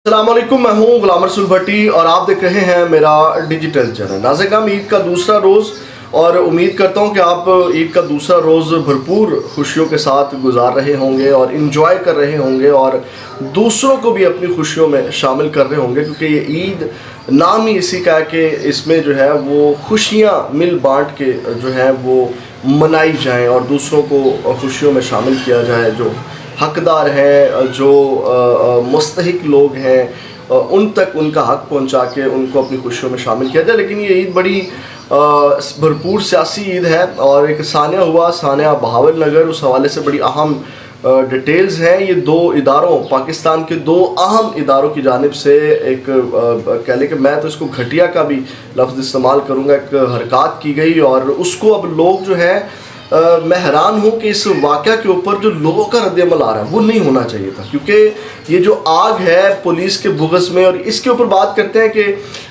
السلام علیکم، میں ہوں غلام رسول بھٹی اور آپ دیکھ رہے ہیں میرا ڈیجیٹل چینل۔ ناظرین، عید کا دوسرا روز اور امید کرتا ہوں کہ آپ عید کا دوسرا روز بھرپور خوشیوں کے ساتھ گزار رہے ہوں گے اور انجوائے کر رہے ہوں گے اور دوسروں کو بھی اپنی خوشیوں میں شامل کر رہے ہوں گے، کیونکہ یہ عید نام ہی اسی کا ہے کہ اس میں جو ہے وہ خوشیاں مل بانٹ کے جو ہے وہ منائی جائیں اور دوسروں کو خوشیوں میں شامل کیا جائے۔ جو حقدار ہیں، جو مستحق لوگ ہیں، ان تک ان کا حق پہنچا کے ان کو اپنی خوشیوں میں شامل کیا جائے۔ لیکن یہ عید بڑی بھرپور سیاسی عید ہے اور ایک سانحہ ہوا، سانحہ بہاول نگر، اس حوالے سے بڑی اہم ڈیٹیلز ہیں۔ یہ دو اداروں، پاکستان کے دو اہم اداروں کی جانب سے ایک کہہ لیں کہ میں تو اس کو گھٹیا کا بھی لفظ استعمال کروں گا، ایک حرکات کی گئی اور اس کو اب لوگ جو ہے میں حیران ہوں کہ اس واقعہ کے اوپر جو لوگوں کا رد عمل آ رہا ہے وہ نہیں ہونا چاہیے تھا، کیونکہ یہ جو آگ ہے پولیس کے بغض میں، اور اس کے اوپر بات کرتے ہیں کہ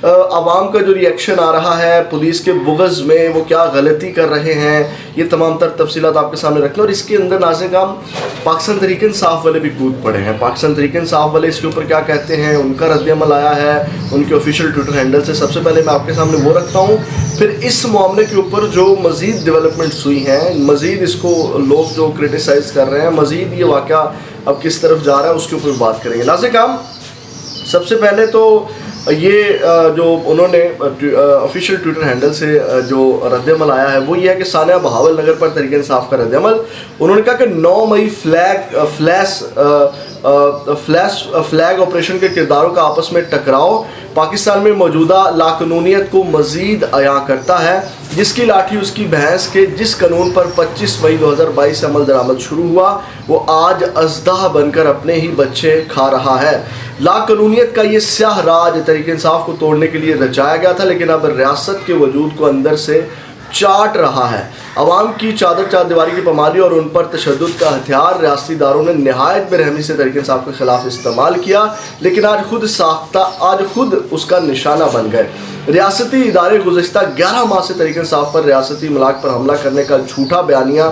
عوام کا جو ری ایکشن آ رہا ہے پولیس کے بغض میں، وہ کیا غلطی کر رہے ہیں، یہ تمام تر تفصیلات آپ کے سامنے رکھنا۔ اور اس کے اندر ناظرین کرام پاکستان تحریک انصاف والے بھی کود پڑے ہیں۔ پاکستان تحریک انصاف والے اس کے اوپر کیا کہتے ہیں، ان کا رد عمل آیا ہے ان کے آفیشیل ٹویٹر ہینڈل سے۔ سب سے پہلے میں آپ کے سامنے وہ رکھتا ہوں، پھر اس معاملے کے اوپر جو مزید ڈیولپمنٹس ہوئی ہیں، مزید اس کو لوگ جو کرٹیسائز کر رہے ہیں، مزید یہ واقعہ اب کس طرف جا رہا ہے اس کے اوپر بات کریں گے۔ ناظرین کرام، سب سے پہلے تو یہ جو انہوں نے آفیشیل ٹویٹر ہینڈل سے جو رد عمل آیا ہے وہ یہ ہے کہ سانحہ بہاول نگر پر تحریک انصاف کا رد عمل۔ انہوں نے کہا کہ 9 مئی فلیگ آپریشن کے کرداروں کا آپس میں ٹکراؤ پاکستان میں موجودہ لاقانونیت کو مزید عیاں کرتا ہے، جس کی لاٹھی اس کی بھینس کے جس قانون پر 25 مئی 2022 سے عمل درآمد شروع ہوا وہ آج اژدہا بن کر اپنے ہی بچے کھا رہا ہے۔ لاقانونیت کا یہ سیاہ راج تحریک انصاف کو توڑنے کے لیے رچایا گیا تھا، لیکن اب ریاست کے وجود کو اندر سے چاٹ رہا ہے۔ عوام کی چار دیواری کی پامالی اور ان پر تشدد کا ہتھیار ریاستی اداروں نے نہایت بے رحمی سے تحریک انصاف کے خلاف استعمال کیا، لیکن آج خود اس کا نشانہ بن گئے۔ ریاستی ادارے گزشتہ 11 ماہ سے تحریک انصاف پر ریاستی املاک پر حملہ کرنے کا جھوٹا بیانیہ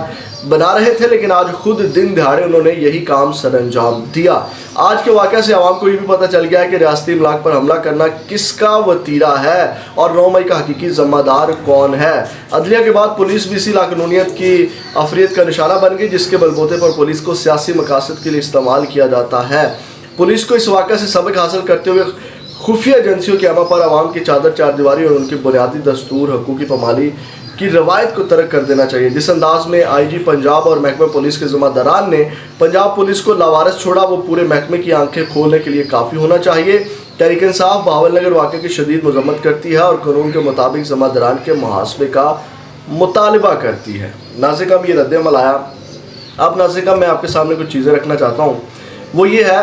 بنا رہے تھے، لیکن آج خود دن دہاڑے انہوں نے یہی کام سر انجام دیا۔ آج کے واقعہ سے عوام کو یہ بھی پتہ چل گیا ہے کہ ریاستی املاک پر حملہ کرنا کس کا وتیرہ ہے اور 9 مئی کا حقیقی ذمہ دار کون ہے۔ عدلیہ کے بعد پولیس بھی اسی لاقانونیت کی افریت کا نشانہ بن گئی، جس کے بلبوتے پر پولیس کو سیاسی مقاصد کے لیے استعمال کیا جاتا ہے۔ پولیس کو اس واقعہ سے سبق حاصل کرتے ہوئے خفیہ ایجنسیوں کے عمل پر عوام کی چار دیواری اور ان کے بنیادی دستور حقوقی پامالی کی روایت کو ترک کر دینا چاہیے۔ جس انداز میں آئی جی پنجاب اور محکمہ پولیس کے ذمہ داران نے پنجاب پولیس کو لاوارث چھوڑا، وہ پورے محکمے کی آنکھیں کھولنے کے لیے کافی ہونا چاہیے۔ تحریک انصاف بہاول نگر واقعے کی شدید مذمت کرتی ہے اور قانون کے مطابق ذمہ داران کے محاسبے کا مطالبہ کرتی ہے۔ ناظرین کرام، یہ رد عمل آیا۔ اب ناظرین کرام، میں آپ کے سامنے کچھ چیزیں رکھنا چاہتا ہوں، وہ یہ ہے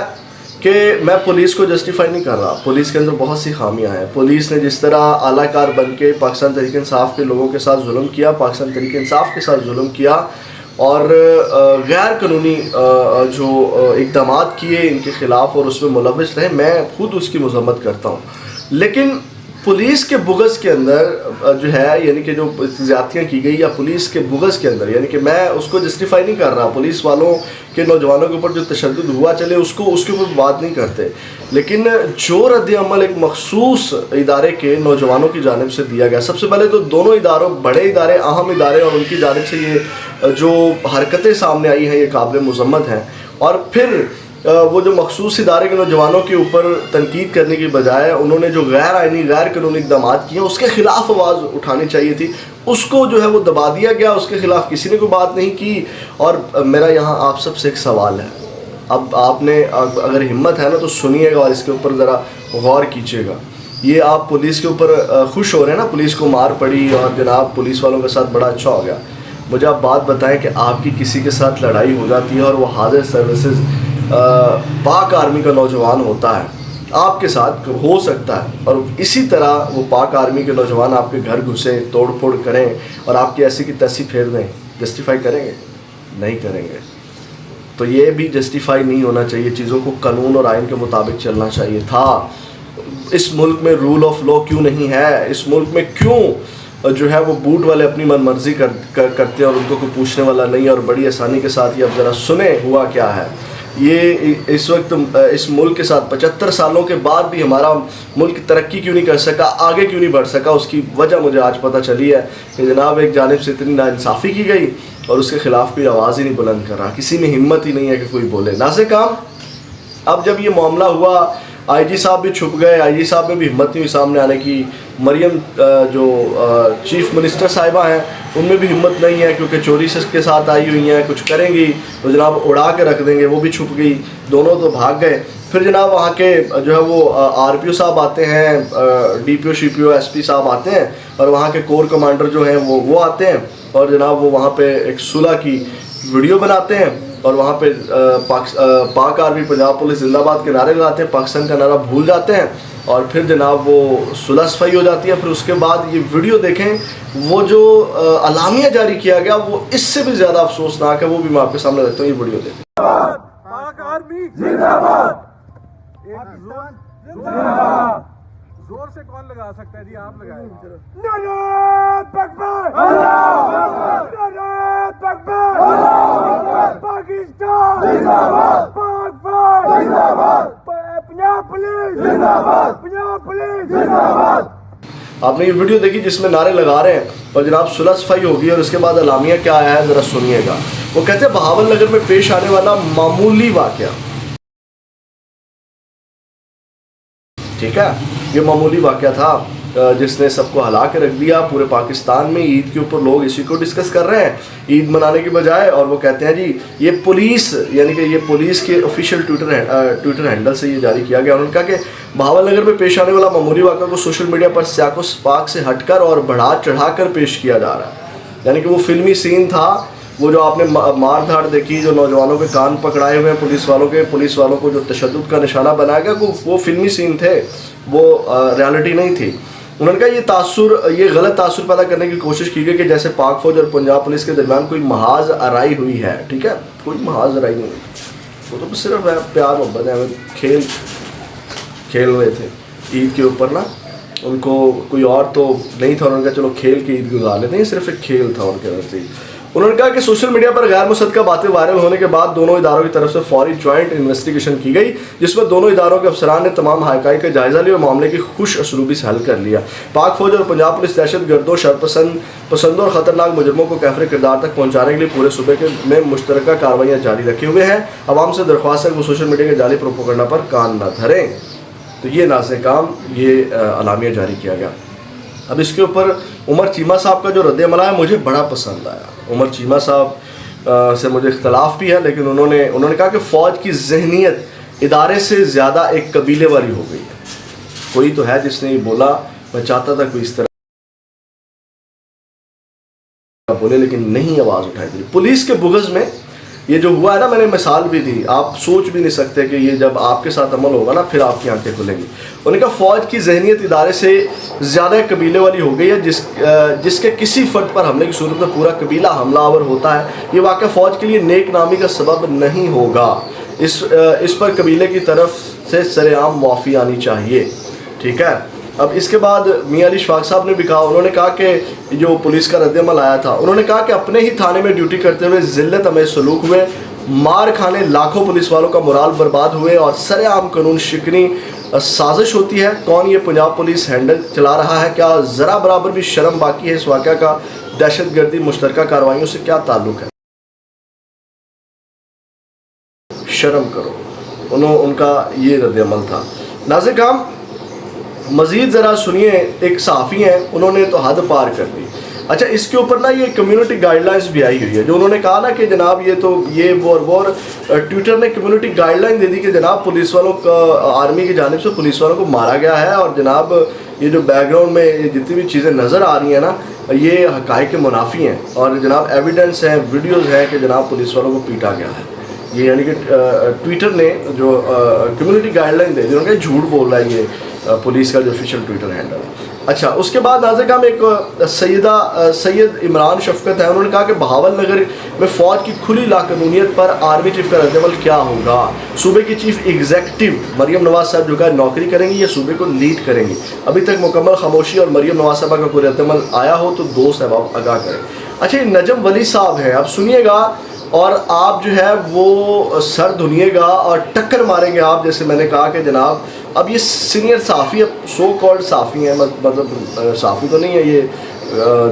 کہ میں پولیس کو جسٹیفائی نہیں کر رہا۔ پولیس کے اندر بہت سی خامیاں ہیں۔ پولیس نے جس طرح اعلیٰ کار بن کے پاکستان تحریک انصاف کے لوگوں کے ساتھ ظلم کیا، پاکستان تحریک انصاف کے ساتھ ظلم کیا اور غیر قانونی جو اقدامات کیے ان کے خلاف اور اس میں ملوث رہے، میں خود اس کی مذمت کرتا ہوں۔ لیکن پولیس کے بغض کے اندر جو ہے، یعنی کہ جو زیادتیاں کی گئی یا پولیس کے بغض کے اندر، یعنی کہ میں اس کو جسٹیفائی نہیں کر رہا۔ پولیس والوں کے نوجوانوں کے اوپر جو تشدد ہوا چلے اس کے اوپر بات نہیں کرتے، لیکن جو رد عمل ایک مخصوص ادارے کے نوجوانوں کی جانب سے دیا گیا، سب سے پہلے تو دونوں اداروں، بڑے ادارے، اہم ادارے، اور ان کی جانب سے یہ جو حرکتیں سامنے آئی ہیں یہ قابل مذمت ہیں۔ اور پھر وہ جو مخصوص ادارے کے نوجوانوں کے اوپر تنقید کرنے کی بجائے انہوں نے جو غیر آئینی غیر قانونی اقدامات کیے اس کے خلاف آواز اٹھانی چاہیے تھی، اس کو جو ہے وہ دبا دیا گیا، اس کے خلاف کسی نے کوئی بات نہیں کی۔ اور میرا یہاں آپ سب سے ایک سوال ہے، اب آپ نے اگر ہمت ہے نا تو سنیے گا اور اس کے اوپر ذرا غور کیجیے گا۔ یہ آپ پولیس کے اوپر خوش ہو رہے ہیں نا، پولیس کو مار پڑی اور جناب پولیس والوں کے ساتھ بڑا اچھا ہو گیا۔ مجھے آپ بات بتائیں کہ آپ کی کسی کے ساتھ لڑائی ہو جاتی ہے اور وہ حاضر سروسز پاک آرمی کا نوجوان ہوتا ہے، آپ کے ساتھ ہو سکتا ہے، اور اسی طرح وہ پاک آرمی کے نوجوان آپ کے گھر گھسیں، توڑ پھوڑ کریں اور آپ کی ایسی کی تیسی پھیر دیں، جسٹیفائی کریں گے؟ نہیں کریں گے۔ تو یہ بھی جسٹیفائی نہیں ہونا چاہیے، چیزوں کو قانون اور آئین کے مطابق چلنا چاہیے تھا۔ اس ملک میں رول آف لا کیوں نہیں ہے؟ اس ملک میں کیوں جو ہے وہ بوٹ والے اپنی من مرضی کرتے ہیں اور ان کو کوئی پوچھنے والا نہیں، اور بڑی آسانی کے ساتھ یہ اب ذرا سنیں ہوا کیا ہے۔ یہ اس وقت اس ملک کے ساتھ 75 سالوں کے بعد بھی ہمارا ملک ترقی کیوں نہیں کر سکا, آگے کیوں نہیں بڑھ سکا, اس کی وجہ مجھے آج پتہ چلی ہے کہ جناب ایک جانب سے اتنی ناانصافی کی گئی اور اس کے خلاف کوئی آواز ہی نہیں بلند کر رہا, کسی میں ہمت ہی نہیں ہے کہ کوئی بولے. ناظرین کام, اب جب یہ معاملہ ہوا آئی جی صاحب بھی چھپ گئے, آئی جی صاحب میں بھی ہمت نہیں ہوئی سامنے آنے کی, مریم جو چیف منسٹر صاحبہ ہیں ان میں بھی ہمت نہیں ہے کیونکہ چوری سے کے ساتھ آئی ہوئی ہیں, کچھ کریں گی تو جناب اڑا کے رکھ دیں گے, وہ بھی چھپ گئی, دونوں تو بھاگ گئے. پھر جناب وہاں کے جو ہے وہ آر پی او صاحب آتے ہیں, ڈی پی او شی پی او ایس پی صاحب آتے ہیں اور وہاں کے کور کمانڈر جو ہیں وہ آتے ہیں اور جناب وہ وہاں پہ ایک صلح کی ویڈیو بناتے ہیں اور وہاں پہ پاک آرمی پنجاب پولیس زندہ باد کے نعرے لگاتے ہیں, پاکستان کا نعرہ بھول جاتے ہیں اور پھر جناب وہ صلح صفائی ہو جاتی ہے. پھر اس کے بعد یہ ویڈیو دیکھیں, وہ جو اعلامیہ جاری کیا گیا وہ اس سے بھی زیادہ افسوسناک ہے, وہ بھی میں آپ کے سامنے رکھتا ہوں, یہ ویڈیو دیکھیں. پاک آرمی زندہ باد. زور سے کون لگا سکتا ہے جی, آپ لگائیں. نعرہ تکبیر, نعرہ تکبیر, پاکستان زندہ باد, پاک فوج زندہ باد, پنجاب پولیس زندہ باد, پنجاب پولیس زندہ باد. آپ نے یہ ویڈیو دیکھی جس میں نعرے لگا رہے ہیں اور جناب صلح صفائی ہوگی اور اس کے بعد اعلامیہ کیا آیا ہے ذرا سنیے گا. وہ کہتے ہیں بہاول نگر میں پیش آنے والا معمولی واقعہ, ٹھیک ہے, یہ معمولی واقعہ تھا جس نے سب کو ہلا کے رکھ دیا پورے پاکستان میں. عید کے اوپر لوگ اسی کو ڈسکس کر رہے ہیں عید منانے کی بجائے, اور وہ کہتے ہیں جی یہ پولیس, یعنی کہ یہ پولیس کے آفیشیل ٹویٹر ہینڈل سے یہ جاری کیا گیا. انہوں نے کہا کہ بہاول نگر میں پیش آنے والا معمولی واقعہ کو سوشل میڈیا پر سیاق و سباق سے ہٹ کر اور بڑھا چڑھا کر پیش کیا جا رہا ہے. یعنی کہ وہ فلمی سین تھا, وہ جو آپ نے مار دھاڑ دیکھی, جو نوجوانوں کے کان پکڑائے ہوئے ہیں پولیس والوں کو جو تشدد کا نشانہ بنایا گیا, وہ فلمی سین تھے, وہ ریالٹی نہیں تھی. انہوں نے کہا یہ غلط تاثر پیدا کرنے کی کوشش کی گئی کہ جیسے پاک فوج اور پنجاب پولیس کے درمیان کوئی محاذ آرائی ہوئی ہے. ٹھیک ہے, کوئی محاذ آرائی نہیں ہوئی, وہ تو صرف پیار محبت ہے, کھیل رہے تھے عید کے اوپر نا, ان کو کوئی اور تو نہیں تھا, انہوں نے کہا چلو کھیل کی عید گزار لیتے ہیں, صرف ایک کھیل تھا ان کے اندر. انہوں نے کہا کہ سوشل میڈیا پر غیر مصدقہ باتیں وائرل ہونے کے بعد دونوں اداروں کی طرف سے فوری جوائنٹ انویسٹیگیشن کی گئی جس میں دونوں اداروں کے افسران نے تمام حقائق کا جائزہ لیا اور معاملے کی خوش اسلوبی سے حل کر لیا. پاک فوج اور پنجاب پولیس دہشت گردوں, شرپسندوں اور خطرناک مجرموں کو کیفر کردار تک پہنچانے کے لیے پورے صوبے میں مشترکہ کارروائیاں جاری رکھے ہوئے ہیں. عوام سے درخواست ہے کہ وہ سوشل میڈیا کے جعلی پروپیگنڈا پر کان نہ دھریں. تو یہ ناظرین کام, یہ اعلامیہ جاری کیا گیا. اب اس کے اوپر عمر چیمہ صاحب کا جو رد عمل آیا مجھے بڑا پسند آیا. عمر چیمہ صاحب سے مجھے اختلاف بھی ہے, لیکن انہوں نے کہا کہ فوج کی ذہنیت ادارے سے زیادہ ایک قبیلے والی ہو گئی ہے. کوئی تو ہے جس نے یہ بولا, میں چاہتا تھا کوئی اس طرح بولے لیکن نہیں آواز اٹھائی دی. پولیس کے بغض میں یہ جو ہوا ہے نا, میں نے مثال بھی دی, آپ سوچ بھی نہیں سکتے کہ یہ جب آپ کے ساتھ عمل ہوگا نا پھر آپ کی آنکھیں کھلیں گی. انہوں نے کہا فوج کی ذہنیت ادارے سے زیادہ قبیلے والی ہو گئی ہے, جس کے کسی فرد پر حملے کی صورت میں پورا قبیلہ حملہ آور ہوتا ہے. یہ واقعہ فوج کے لیے نیک نامی کا سبب نہیں ہوگا. اس پر قبیلے کی طرف سے سر عام معافی آنی چاہیے. ٹھیک ہے. اب اس کے بعد میاں علی شفاق صاحب نے بھی کہا, انہوں نے کہا کہ جو پولیس کا رد عمل آیا تھا, انہوں نے کہا کہ اپنے ہی تھانے میں ڈیوٹی کرتے ہوئے ذلت ہمیں سلوک ہوئے, مار کھانے لاکھوں پولیس والوں کا مرال برباد ہوئے اور سر عام قانون شکنی سازش ہوتی ہے. کون یہ پنجاب پولیس ہینڈل چلا رہا ہے؟ کیا ذرا برابر بھی شرم باقی ہے؟ اس واقعہ کا دہشت گردی مشترکہ کارروائیوں سے کیا تعلق ہے؟ شرم کرو. ان کا یہ رد عمل تھا. ناظرین کرام مزید ذرا سنیے, ایک صحافی ہیں, انہوں نے تو حد پار کر دی. اچھا, اس کے اوپر نا یہ کمیونٹی گائیڈ لائنس بھی آئی ہوئی ہے, جو انہوں نے کہا نا کہ جناب یہ وہ ٹویٹر نے کمیونٹی گائیڈ لائن دے دی کہ جناب پولیس والوں کا, آرمی کی جانب سے پولیس والوں کو مارا گیا ہے, اور جناب یہ جو بیک گراؤنڈ میں جتنی بھی چیزیں نظر آ رہی ہیں نا یہ حقائق کے منافی ہیں, اور جناب ایویڈنس ہیں, ویڈیوز ہیں کہ جناب پولیس والوں کو پیٹا گیا ہے. یہ یعنی کہ ٹویٹر نے جو کمیونٹی گائیڈ لائن دے دی, انہوں نے کہا جھوٹ بول رہا ہے یہ پولیس کا جو آفیشیل ٹویٹر ہینڈل ہے. اچھا, اس کے بعد ناظرین کرام ایک سید عمران شفقت ہے, انہوں نے کہا کہ بہاول نگر میں فوج کی کھلی لاقانونیت پر آرمی چیف کا رد عمل کیا ہوگا. صوبے کی چیف ایگزیکٹو مریم نواز صاحب جو ہے نوکری کریں گی یا صوبے کو لیڈ کریں گی؟ ابھی تک مکمل خاموشی, اور مریم نواز صاحبہ کا کوئی رد عمل آیا ہو تو دوست احباب آگاہ کریں. اچھا, یہ نجم ولی صاحب ہیں, اب سنیے گا, اور آپ جو ہے وہ سر دھنیے گا اور ٹکر ماریں گے آپ. جیسے میں نے کہا کہ جناب اب یہ سینئر صحافی اب سو کالڈ صحافی ہیں, مطلب صحافی تو نہیں ہے یہ,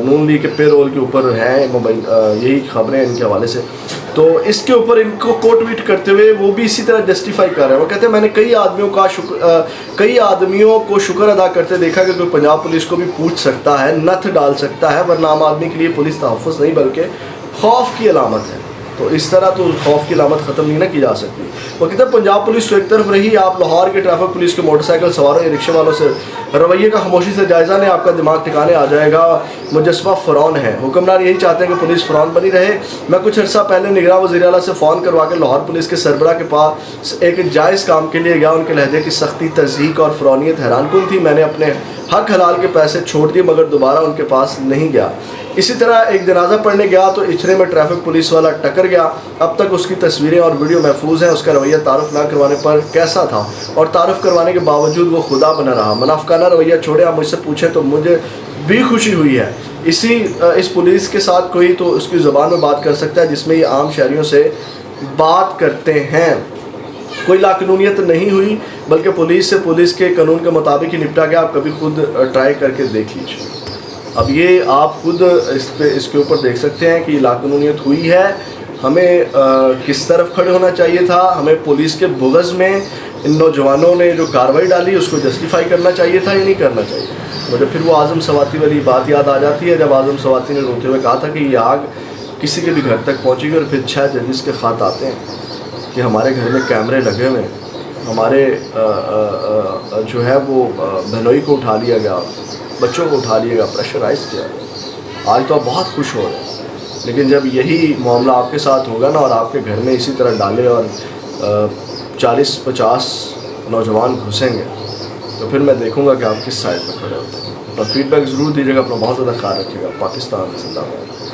نون لیگ کے پے رول کے اوپر ہیں موبائل, یہی خبریں ان کے حوالے سے. تو اس کے اوپر ان کو کوٹ ویٹ کرتے ہوئے وہ بھی اسی طرح جسٹیفائی کر رہے ہیں. وہ کہتے ہیں میں نے کئی آدمیوں کو شکر ادا کرتے دیکھا کہ کوئی پنجاب پولیس کو بھی پوچھ سکتا ہے, نتھ ڈال سکتا ہے, ورنہ عام آدمی کے لیے پولیس تحفظ نہیں بلکہ خوف کی علامت ہے. تو اس طرح تو خوف کی علامت ختم نہیں نہ کی جا سکتی. وہ کہتے ہیں پنجاب پولیس تو ایک طرف رہی, آپ لاہور کے ٹریفک پولیس کے موٹر سائیکل سواروں یا رکشے والوں سے رویے کا خاموشی سے جائزہ لیں, آپ کا دماغ ٹھکانے آ جائے گا. مجسمہ فرعون ہے, حکمران یہی چاہتے ہیں کہ پولیس فرعون بنی رہے. میں کچھ عرصہ پہلے نگراں وزیر اعلیٰ سے فون کروا کے لاہور پولیس کے سربراہ کے پاس ایک جائز کام کے لیے گیا. ان کے لہجے کی سختی, تضحیک اور فرعونیت حیران کن تھی. میں نے اپنے حق حلال کے پیسے چھوڑ دیے مگر دوبارہ ان کے پاس نہیں گیا. اسی طرح ایک جنازہ پڑھنے گیا تو اچھرے میں ٹریفک پولیس والا ٹکر گیا. اب تک اس کی تصویریں اور ویڈیو محفوظ ہیں. اس کا رویہ تعارف نہ کروانے پر کیسا تھا اور تعارف کروانے کے باوجود وہ خدا بنا رہا. منافقانہ رویہ چھوڑے, آپ مجھ سے پوچھیں تو مجھے بھی خوشی ہوئی ہے. اس پولیس کے ساتھ کوئی تو اس کی زبان میں بات کر سکتا ہے جس میں یہ عام شہریوں سے بات کرتے ہیں. کوئی لاقانونیت نہیں ہوئی بلکہ پولیس کے قانون کے مطابق ہی نپٹا گیا. آپ کبھی خود ٹرائی کر کے دیکھ لیجیے. اب یہ آپ خود اس کے اوپر دیکھ سکتے ہیں کہ یہ لاقانونیت ہوئی ہے. ہمیں کس طرف کھڑے ہونا چاہیے تھا. ہمیں پولیس کے بغض میں ان نوجوانوں نے جو کارروائی ڈالی اس کو جسٹیفائی کرنا چاہیے تھا یا نہیں کرنا چاہیے. مجھے پھر وہ اعظم سواتی والی بات یاد آ جاتی ہے جب اعظم سواتی نے روتے ہوئے کہا تھا کہ یہ آگ کسی کے بھی گھر تک پہنچے گی. اور پھر 6 ججز کے خط آتے ہیں کہ ہمارے گھر میں کیمرے لگے ہوئے ہیں, ہمارے جو ہے وہ بہنوئی کو اٹھا لیا گیا, بچوں کو اٹھا لیا گیا, پریشرائز کیا. آج تو آپ بہت خوش ہو رہے ہیں لیکن جب یہی معاملہ آپ کے ساتھ ہوگا نا اور آپ کے گھر میں اسی طرح ڈالے اور 40-50 نوجوان گھسیں گے تو پھر میں دیکھوں گا کہ آپ کس سائڈ پہ کھڑے ہوتے ہیں. اور فیڈ بیک ضرور دیجیے گا. اپنا بہت زیادہ خیال رکھیے گا. پاکستان زندہ باد.